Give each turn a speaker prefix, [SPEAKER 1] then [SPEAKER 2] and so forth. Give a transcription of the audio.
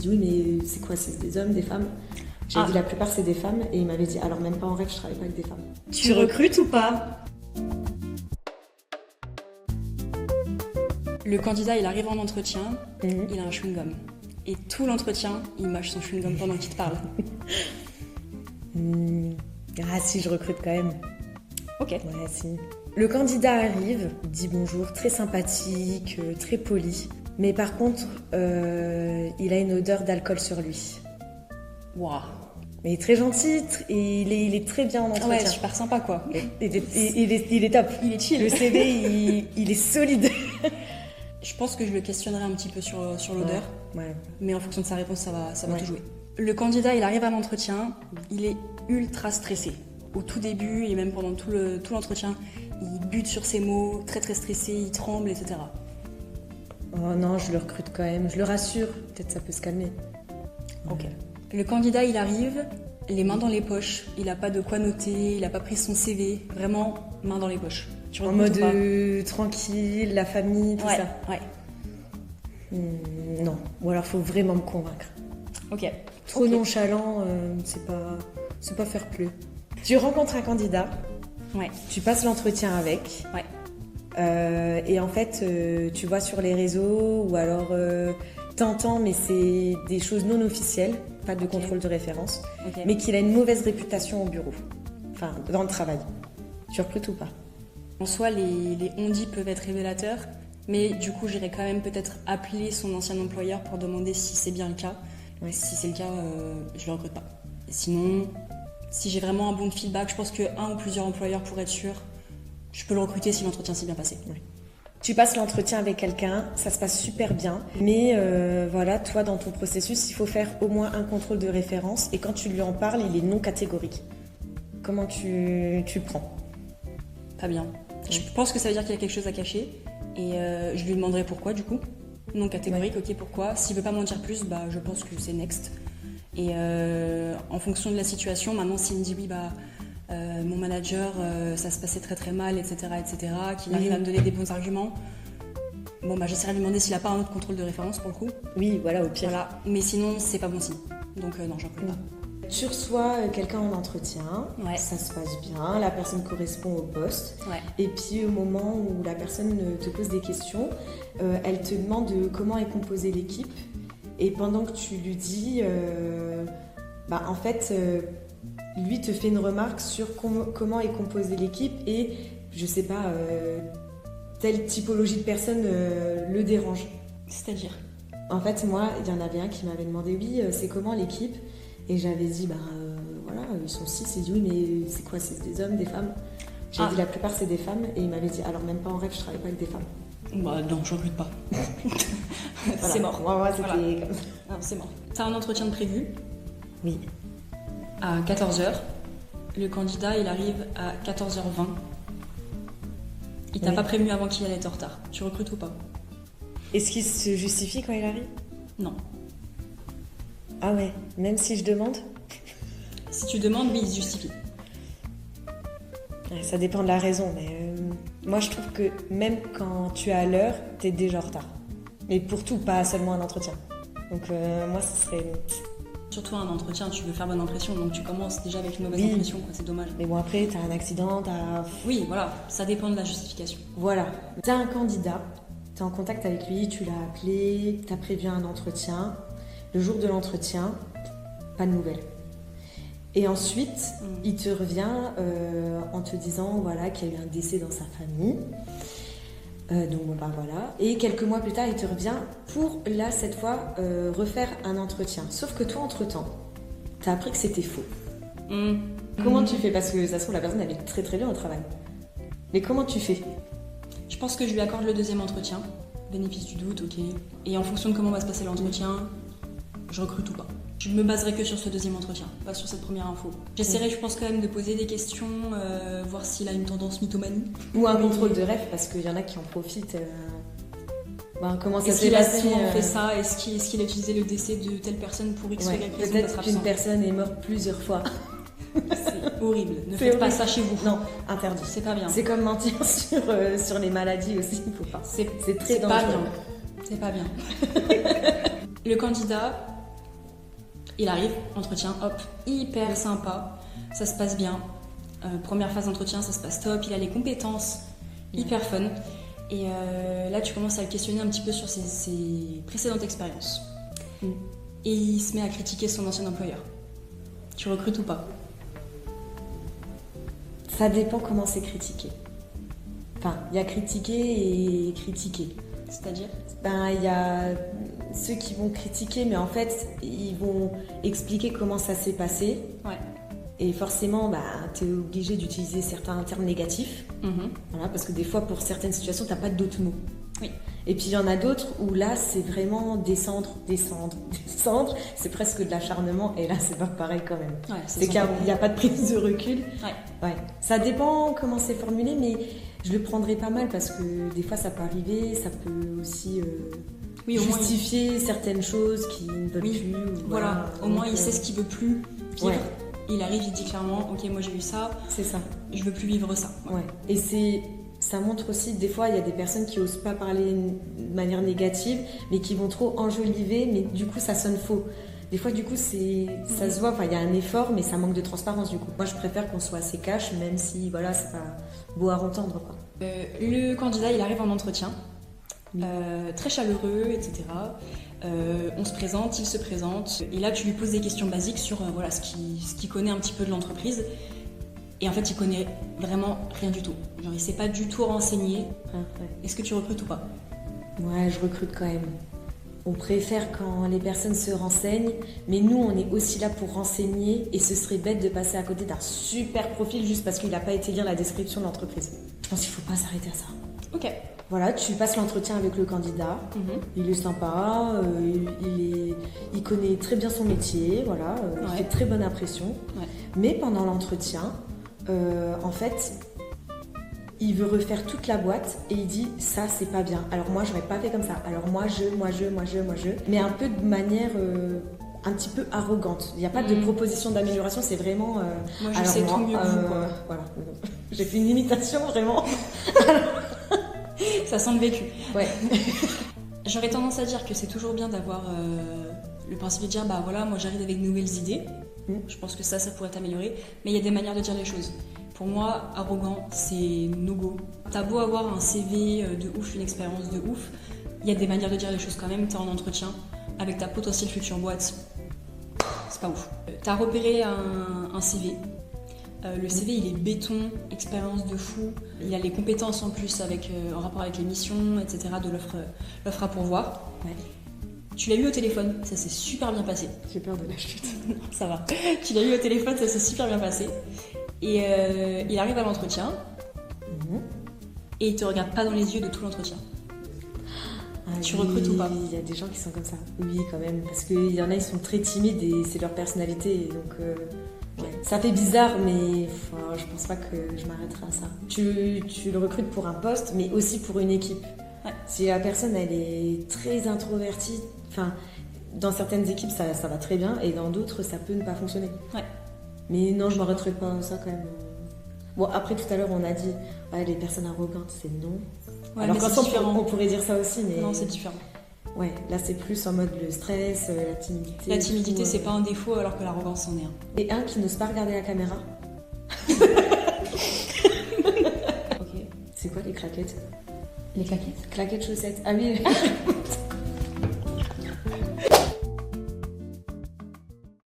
[SPEAKER 1] dit oui, mais c'est quoi, c'est des hommes, des femmes? J'ai dit la plupart c'est des femmes et il m'avait dit alors même pas en rêve, je travaille pas avec des femmes.
[SPEAKER 2] Tu recrutes ou pas? Le candidat, il arrive en entretien, il a un chewing-gum. Et tout l'entretien, il mâche son chewing-gum pendant qu'il te parle.
[SPEAKER 1] Ah si, je recrute quand même.
[SPEAKER 2] Ok.
[SPEAKER 1] Ouais, si. Le candidat arrive, dit bonjour, très sympathique, très poli. Mais par contre, il a une odeur d'alcool sur lui.
[SPEAKER 2] Waouh.
[SPEAKER 1] Mais il est très gentil, et il est très bien en entretien.
[SPEAKER 2] Ouais, super sympa quoi.
[SPEAKER 1] Il est top.
[SPEAKER 2] Il est chill.
[SPEAKER 1] Le CV, il est solide.
[SPEAKER 2] Je pense que je le questionnerai un petit peu sur l'odeur.
[SPEAKER 1] Ouais.
[SPEAKER 2] Mais en fonction de sa réponse, ça va tout jouer. Le candidat, il arrive à l'entretien, il est ultra stressé. Au tout début et même pendant tout l'entretien, il bute sur ses mots, très très stressé, il tremble, etc.
[SPEAKER 1] Oh non, je le recrute quand même, je le rassure, peut-être ça peut se calmer.
[SPEAKER 2] Ok. Le candidat, il arrive, les mains dans les poches, il n'a pas de quoi noter, il n'a pas pris son CV, vraiment mains dans les poches.
[SPEAKER 1] En mode tranquille, la famille, tout ça.
[SPEAKER 2] Ouais.
[SPEAKER 1] Non, ou alors faut vraiment me convaincre.
[SPEAKER 2] Ok.
[SPEAKER 1] Trop nonchalant, c'est pas fair play. Tu rencontres un candidat, tu passes l'entretien avec, et en fait, tu vois sur les réseaux, ou alors t'entends, mais c'est des choses non officielles, pas de contrôle de référence, mais qu'il a une mauvaise réputation au bureau, enfin dans le travail. Tu recrutes ou pas?
[SPEAKER 2] En soi, les on-dit peuvent être révélateurs, mais du coup, j'irai quand même peut-être appeler son ancien employeur pour demander si c'est bien le cas. Si c'est le cas, je le recrute pas. Et sinon, si j'ai vraiment un bon feedback, je pense qu'un ou plusieurs employeurs, pour être sûr, je peux le recruter si l'entretien s'est bien passé.
[SPEAKER 1] Tu passes l'entretien avec quelqu'un, ça se passe super bien, mais voilà, toi dans ton processus, il faut faire au moins un contrôle de référence, et quand tu lui en parles, il est non catégorique. Comment tu le prends?
[SPEAKER 2] Pas bien. Je pense que ça veut dire qu'il y a quelque chose à cacher, et je lui demanderai pourquoi du coup. Non catégorique, ok, pourquoi. S'il veut pas m'en dire plus, je pense que c'est next. Et en fonction de la situation, maintenant s'il me dit oui, mon manager, ça se passait très très mal, etc., qu'il arrive à me donner des bons arguments, j'essaierai de lui demander s'il n'a pas un autre contrôle de référence pour le coup.
[SPEAKER 1] Oui, voilà, au pire.
[SPEAKER 2] Voilà. Mais sinon, c'est pas bon signe. Donc non, j'en recrute pas.
[SPEAKER 1] Tu reçois quelqu'un en entretien, ça se passe bien, la personne correspond au poste, et puis au moment où la personne te pose des questions, elle te demande comment est composée l'équipe, et pendant que tu lui dis, en fait, lui te fait une remarque sur comment est composée l'équipe, et je sais pas, telle typologie de personne le dérange.
[SPEAKER 2] C'est-à-dire?
[SPEAKER 1] En fait, moi, il y en avait un qui m'avait demandé, oui, c'est comment l'équipe? Et j'avais dit, voilà, ils sont 6. Il dit, oui, mais c'est quoi? C'est des hommes, des femmes? J'ai dit, la plupart, c'est des femmes. Et il m'avait dit, alors même pas en rêve, je travaille pas avec des femmes.
[SPEAKER 2] Non, je recrute pas.
[SPEAKER 1] Voilà.
[SPEAKER 2] C'est mort.
[SPEAKER 1] Moi, c'était comme ça.
[SPEAKER 2] Non, c'est mort. T'as un entretien de prévu?
[SPEAKER 1] Oui.
[SPEAKER 2] À 14h. Le candidat, il arrive à 14h20. Il t'a pas prévenu avant qu'il allait être en retard. Tu recrutes ou pas?
[SPEAKER 1] Est-ce qu'il se justifie quand il arrive?
[SPEAKER 2] Non.
[SPEAKER 1] Ah ouais, même si je demande?
[SPEAKER 2] Si tu demandes, oui, il se justifie.
[SPEAKER 1] Ça dépend de la raison, mais moi je trouve que même quand tu es à l'heure, t'es déjà en retard. Mais pour tout, pas seulement un entretien. Donc moi, ce serait...
[SPEAKER 2] Surtout un entretien, tu veux faire bonne impression, donc tu commences déjà avec une mauvaise impression, quoi, c'est dommage.
[SPEAKER 1] Mais bon, après, t'as un accident,
[SPEAKER 2] Oui, voilà, ça dépend de la justification.
[SPEAKER 1] Voilà, t'as un candidat, t'es en contact avec lui, tu l'as appelé, t'as prévu un entretien. Le jour de l'entretien, pas de nouvelles. Et ensuite, il te revient en te disant qu'il y a eu un décès dans sa famille. Donc voilà. Et quelques mois plus tard, il te revient pour, là, cette fois, refaire un entretien. Sauf que toi, entre-temps, t'as appris que c'était faux. Comment tu fais? Parce que ça se trouve, la personne, elle est très très bien au travail. Mais comment tu fais?
[SPEAKER 2] Je pense que je lui accorde le deuxième entretien. Bénéfice du doute, ok. Et en fonction de comment va se passer l'entretien, je recrute ou pas. Je me baserai que sur ce deuxième entretien, pas sur cette première info. J'essaierai, je pense, quand même de poser des questions, voir s'il a une tendance mythomanie.
[SPEAKER 1] Ou un contrôle de rêve, parce qu'il y en a qui en profitent. Comment ça
[SPEAKER 2] s'est
[SPEAKER 1] s'est passé?
[SPEAKER 2] Est-ce qu'il a souvent fait ça? Est-ce qu'il a utilisé le décès de telle personne pour X ou Y raison?
[SPEAKER 1] Peut-être qu'une personne est morte plusieurs fois.
[SPEAKER 2] C'est horrible. Ne faites pas ça chez vous.
[SPEAKER 1] Non, interdit.
[SPEAKER 2] C'est pas bien.
[SPEAKER 1] C'est comme mentir sur les maladies aussi. Il faut pas.
[SPEAKER 2] C'est très dangereux. C'est pas bien. Le candidat Il arrive, entretien, hop, hyper sympa, ça se passe bien. Première phase d'entretien, ça se passe top, il a les compétences, hyper fun. Et là, tu commences à le questionner un petit peu sur ses précédentes expériences. Et il se met à critiquer son ancien employeur. Tu recrutes ou pas?
[SPEAKER 1] Ça dépend comment c'est critiqué. Enfin, il y a critiquer et critiquer.
[SPEAKER 2] C'est-à-dire?
[SPEAKER 1] Il y a ceux qui vont critiquer, mais en fait, ils vont expliquer comment ça s'est passé.
[SPEAKER 2] Ouais.
[SPEAKER 1] Et forcément, tu es obligé d'utiliser certains termes négatifs. Voilà, parce que des fois, pour certaines situations, tu n'as pas d'autres mots.
[SPEAKER 2] Oui.
[SPEAKER 1] Et puis, il y en a d'autres où là, c'est vraiment descendre. C'est presque de l'acharnement. Et là, c'est pas pareil quand même.
[SPEAKER 2] Ouais,
[SPEAKER 1] c'est qu'il n'y a pas de prise de recul.
[SPEAKER 2] Ouais.
[SPEAKER 1] Ça dépend comment c'est formulé, mais je le prendrai pas mal parce que des fois, ça peut arriver. Ça peut aussi justifier certaines choses qui ne veulent plus.
[SPEAKER 2] Voilà. Au moins, il sait ce qu'il veut plus vivre.
[SPEAKER 1] Ouais.
[SPEAKER 2] Il arrive, il dit clairement, ok, moi j'ai eu ça.
[SPEAKER 1] C'est ça.
[SPEAKER 2] Je veux plus vivre ça.
[SPEAKER 1] Ouais. Et ça montre aussi, des fois, il y a des personnes qui osent pas parler de manière négative, mais qui vont trop enjoliver, mais du coup, ça sonne faux. Des fois, du coup, ça se voit, il y a un effort, mais ça manque de transparence, du coup. Moi, je préfère qu'on soit assez cash, même si, voilà, c'est pas beau à entendre, quoi.
[SPEAKER 2] Le candidat, il arrive en entretien, très chaleureux, etc. On se présente, il se présente, et là, tu lui poses des questions basiques sur ce qu'il connaît un petit peu de l'entreprise. Et en fait, il connaît vraiment rien du tout. Genre, il s'est pas du tout renseigné. Est-ce que tu recrutes ou pas?
[SPEAKER 1] Ouais, je recrute quand même. On préfère quand les personnes se renseignent, mais nous, on est aussi là pour renseigner, et ce serait bête de passer à côté d'un super profil juste parce qu'il n'a pas été lire la description de l'entreprise. Je pense qu'il faut pas s'arrêter à ça.
[SPEAKER 2] Ok.
[SPEAKER 1] Voilà, tu passes l'entretien avec le candidat, il est sympa, il connaît très bien son métier, voilà, il fait très bonne impression. Ouais. Mais pendant l'entretien, en fait, il veut refaire toute la boîte et il dit ça c'est pas bien. Alors moi j'aurais pas fait comme ça. Alors moi je, mais un peu de manière un petit peu arrogante. Il n'y a pas de proposition d'amélioration, c'est vraiment.
[SPEAKER 2] Moi je sais tout mieux que vous, quoi.
[SPEAKER 1] Voilà, j'ai fait une imitation vraiment.
[SPEAKER 2] Ça sent le vécu.
[SPEAKER 1] Ouais.
[SPEAKER 2] J'aurais tendance à dire que c'est toujours bien d'avoir le principe de dire moi j'arrive avec de nouvelles idées. Je pense que ça pourrait t'améliorer. Mais il y a des manières de dire les choses. Pour moi, arrogant, c'est no-go. T'as beau avoir un CV de ouf, une expérience de ouf, il y a des manières de dire les choses quand même. T'es en entretien avec ta potentielle future boîte. C'est pas ouf. T'as repéré un CV. Le CV, il est béton, expérience de fou. Il a les compétences en plus en rapport avec les missions, etc. de l'offre à pourvoir. Ouais. Tu l'as eu au téléphone, ça s'est super bien passé.
[SPEAKER 1] J'ai peur de la chute.
[SPEAKER 2] Non, ça va. Tu l'as eu au téléphone, ça s'est super bien passé. Et il arrive à l'entretien. Et il te regarde pas dans les yeux de tout l'entretien. Tu recrutes ou pas?
[SPEAKER 1] Il y a des gens qui sont comme ça. Oui, quand même. Parce qu'il y en a, ils sont très timides et c'est leur personnalité. Donc, ça fait bizarre, mais je pense pas que je m'arrêterai à ça. Tu le recrutes pour un poste, mais aussi pour une équipe. Ouais. Si la personne, elle est très introvertie, dans certaines équipes, ça va très bien, et dans d'autres, ça peut ne pas fonctionner. Ouais. Mais non, je m'arrêterai pas à ça quand même. Bon, après, tout à l'heure, on a dit, les personnes arrogantes, c'est non.
[SPEAKER 2] Ouais,
[SPEAKER 1] alors qu'en fait, on pourrait dire ça aussi, mais...
[SPEAKER 2] Non, c'est différent.
[SPEAKER 1] Ouais, là, c'est plus en mode le stress, la timidité.
[SPEAKER 2] La timidité, c'est pas un défaut, alors que l'arrogance, c'en est un.
[SPEAKER 1] Et un qui n'ose pas regarder la caméra. Ok. C'est quoi les claquettes?
[SPEAKER 2] Les claquettes?
[SPEAKER 1] Claquettes chaussettes. Ah oui.